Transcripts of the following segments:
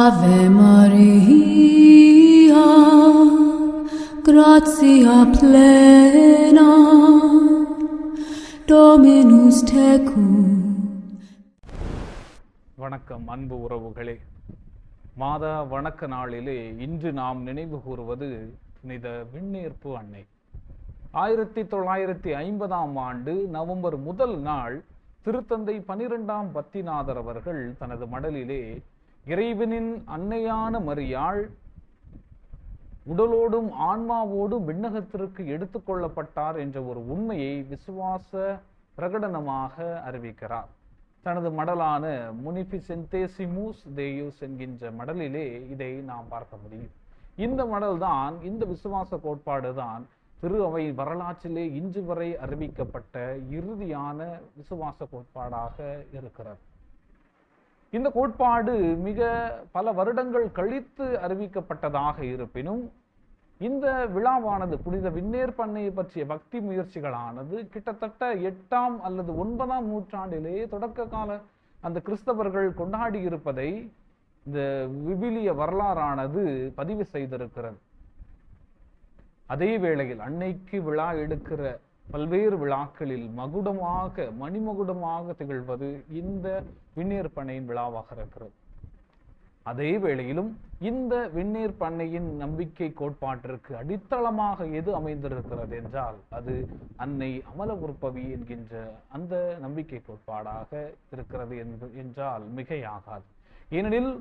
Ave Maria, gratia plena, Dominus tecum. வணக்கம் அன்பு உறவுகளே. மாத வணக்க நாளிலே இன்று நாம் நினைவு கூறுவது புனித விண்ணேற்பு அன்னை. 1950 ஆண்டு நவம்பர் 1 நாள் திருத்தந்தை 12ஆம் பத்திநாதர் அவர்கள் தனது மடலிலே இறைவனின் அன்னையான மரியாள் உடலோடும் ஆன்மாவோடும் விண்ணகத்திற்கு எடுத்துக்கொள்ளப்பட்டார் என்ற ஒரு உண்மையை விசுவாச பிரகடனமாக அறிவிக்கிறார். தனது மடலான முனிஃபிசென்டேசிமுஸ் தேயுஸ் என்கின்ற மடலிலே இதை நாம் பார்க்க முடியும். இந்த மடல்தான், இந்த விசுவாச கோட்பாடு தான் திரு அவை வரலாற்றிலே இன்று வரை அறிவிக்கப்பட்ட இறுதியான விசுவாச கோட்பாடாக இருக்கிறது. இந்த கோட்பாடு மிக பல வருடங்கள் கழித்து அறிவிக்கப்பட்டதாக இருப்பினும் இந்த விழாவானது புனித விண்ணேற்பு அன்னையை பற்றிய பக்தி முயற்சிகளானது கிட்டத்தட்ட 8ஆம் அல்லது 9ஆம் நூற்றாண்டிலே தொடக்க கால அந்த கிறிஸ்தவர்கள் கொண்டாடி இருப்பதை இந்த விவிலிய வரலாறானது பதிவு செய்திருக்கிறது. அதே வேளையில் அன்னைக்கு விழா எடுக்கிற பல்வேறு விழாக்களில் மணிமகுடமாக திகழ்வது இந்த விண்ணேற்பு அன்னையின் விழாவாக இருக்கிறது. அதே வேளையிலும் இந்த விண்ணேற்பு அன்னையின் நம்பிக்கை கோட்பாட்டிற்கு அடித்தளமாக எது அமைந்திருக்கிறது என்றால் அது அன்னை அமலகுருபவி என்கின்ற அந்த நம்பிக்கை கோட்பாடாக இருக்கிறது என்றால் மிகையாகாது. ஏனெனில்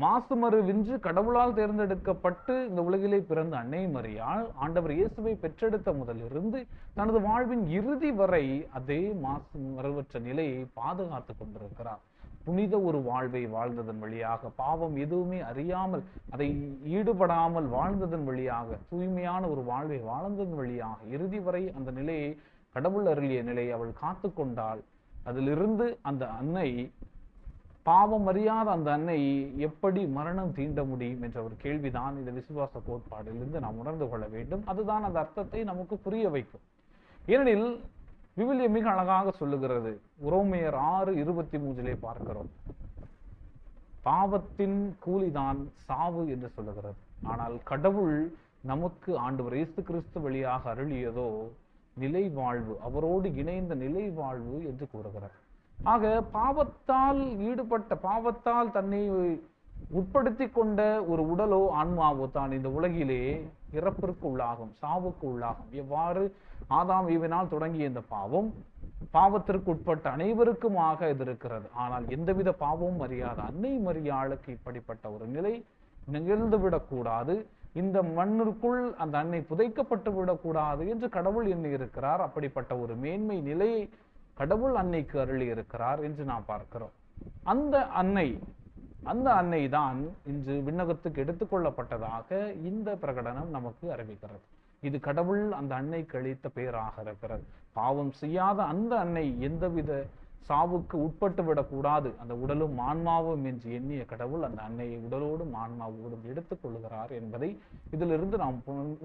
மாசுமறு வின்று கடவுளால் தேர்ந்தெடுக்கப்பட்டு இந்த உலகிலே பிறந்த அன்னை மரியாள் ஆண்டவர் இயேசுவை பெற்றெடுத்த முதலிருந்து தனது வாழ்வின் இறுதி வரை அதே மாசு மறுவற்ற நிலையை பாதுகாத்து கொண்டிருக்கிறார். புனித ஒரு வாழ்வை வாழ்ந்ததன் வழியாக, பாவம் எதுவுமே அறியாமல் அதை ஈடுபடாமல் வாழ்ந்ததன் வழியாக, தூய்மையான ஒரு வாழ்வை வாழ்ந்ததன் வழியாக இறுதி வரை அந்த நிலையை, கடவுள் அருளிய நிலையை அவள் காத்து கொண்டாள். அதிலிருந்து அந்த அன்னை, பாவம் அறியாத அந்த அன்னை எப்படி மரணம் தீண்ட முடியும் என்ற ஒரு கேள்விதான் இந்த விசுவாச கோட்பாடிலிருந்து நாம் உணர்ந்து கொள்ள வேண்டும். அதுதான் அந்த அர்த்தத்தை நமக்கு புரிய வைக்கும். ஏனெனில் விவிலியம் மிக அழகாக சொல்லுகிறது. உரோமையர் 6:23 பார்க்கிறோம், பாவத்தின் கூலிதான் சாவு என்று சொல்லுகிறது. ஆனால் கடவுள் நமக்கு ஆண்டவர் இயேசு கிறிஸ்து வழியாக அருளியதோ நிலை வாழ்வு, அவரோடு இணைந்த நிலை வாழ்வு என்று கூறுகிறார். ஆக பாவத்தால் தன்னை உட்படுத்தி கொண்ட ஒரு உடலோ ஆன்மாவோ தான் இந்த உலகிலே இறப்பிற்கு உள்ளாகும், சாவுக்கு உள்ளாகும். எவ்வாறு ஆதாம் ஈவினால் தொடங்கிய இந்த பாவத்திற்கு உட்பட்ட அனைவருக்குமாக இது இருக்கிறது. ஆனால் எந்தவித பாவமும் அறியாத அன்னை மரியாளுக்கு இப்படிப்பட்ட ஒரு நிலை நிகழ்ந்துவிடக்கூடாது, இந்த மண்ணிற்குள் அந்த அன்னை புதைக்கப்பட்டு விடக்கூடாது என்று கடவுள் எண்ணி இருக்கிறார். அப்படிப்பட்ட ஒரு மேன்மை நிலையை கடவுள் அன்னைக்கு அருளி இருக்கிறார் என்று நாம் பார்க்கிறோம். அந்த அன்னை தான் இன்று விண்ணகத்துக்கு எடுத்துக்கொள்ளப்பட்டதாக இந்த பிரகடனம் நமக்கு அறிவிக்கிறது. இது கடவுள் அந்த அன்னைக்கு அளித்த பெயராக இருக்கிறது. பாவம் செய்யாத அந்த அன்னை எந்தவித சாவுக்கு உட்பட்டு விடக்கூடாது, அந்த உடலும் ஆன்மாவும் என்று எண்ணிய கடவுள் அந்த அன்னையை உடலோடும் ஆன்மாவோடும் எடுத்துக் கொள்கிறார் என்பதை இதிலிருந்து நாம்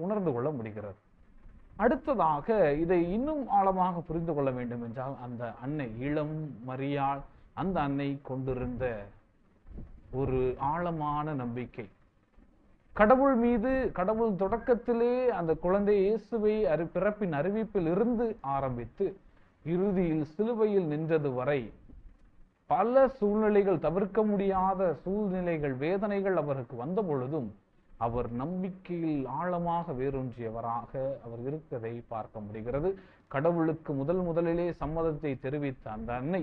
உணர்ந்து கொள்ள முடிகிறது. அடுத்ததாக இதை இன்னும் ஆழமாக புரிந்து கொள்ள வேண்டும் என்றால் அந்த அன்னை, இளம் மரியாள், அந்த அன்னை கொண்டிருந்த ஒரு ஆழமான நம்பிக்கை கடவுள் மீது. கடவுள் தொடக்கத்திலே அந்த குழந்தை இயேசுவை பிறப்பின் அறிவிப்பில் இருந்து ஆரம்பித்து இறுதியில் சிலுவையில் நின்றது வரை பல சூழ்நிலைகள், தவிர்க்க முடியாத சூழ்நிலைகள், வேதனைகள் அவருக்கு வந்த பொழுதும் அவர் நம்பிக்கையில் ஆழமாக வேரூன்றியவராக அவர் இருக்கிறதை பார்க்க முடிகிறது. கடவுளுக்கு முதலிலே சம்மதத்தை தெரிவித்த அந்த அன்னை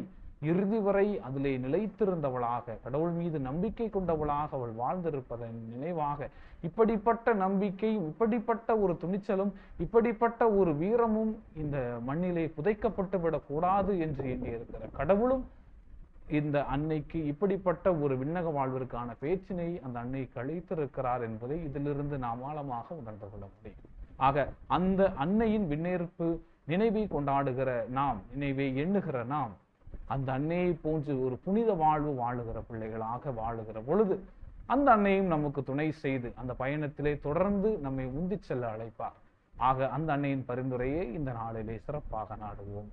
இறுதி வரை அதிலே நிலைத்திருந்தவளாக, கடவுள் மீது நம்பிக்கை கொண்டவளாக அவள் வாழ்ந்திருப்பதன் நினைவாக இப்படிப்பட்ட நம்பிக்கையும், இப்படிப்பட்ட ஒரு துணிச்சலும், இப்படிப்பட்ட ஒரு வீரமும் இந்த மண்ணிலே புதைக்கப்பட்டு விடக்கூடாது என்று எண்ணியிருக்கிற கடவுளும் இந்த அன்னைக்கு இப்படிப்பட்ட ஒரு விண்ணக வாழ்விற்கான பேச்சினை அந்த அன்னைக்கு அளித்திருக்கிறார் என்பதை இதிலிருந்து நாம் ஆழமாக உணர்ந்து கொள்ள முடியும். ஆக அந்த அன்னையின் விண்ணேற்பு நினைவை கொண்டாடுகிற நாம், நினைவை எண்ணுகிற நாம், அந்த அன்னையை போன்று ஒரு புனித வாழ்வு வாழுகிற பிள்ளைகளாக வாழுகிற பொழுது அந்த அன்னையும் நமக்கு துணை செய்து அந்த பயணத்திலே தொடர்ந்து நம்மை உந்திச் செல்ல அழைப்பார். ஆக அந்த அன்னையின் பரிந்துரையை இந்த நாளிலே சிறப்பாக நாடுவோம்.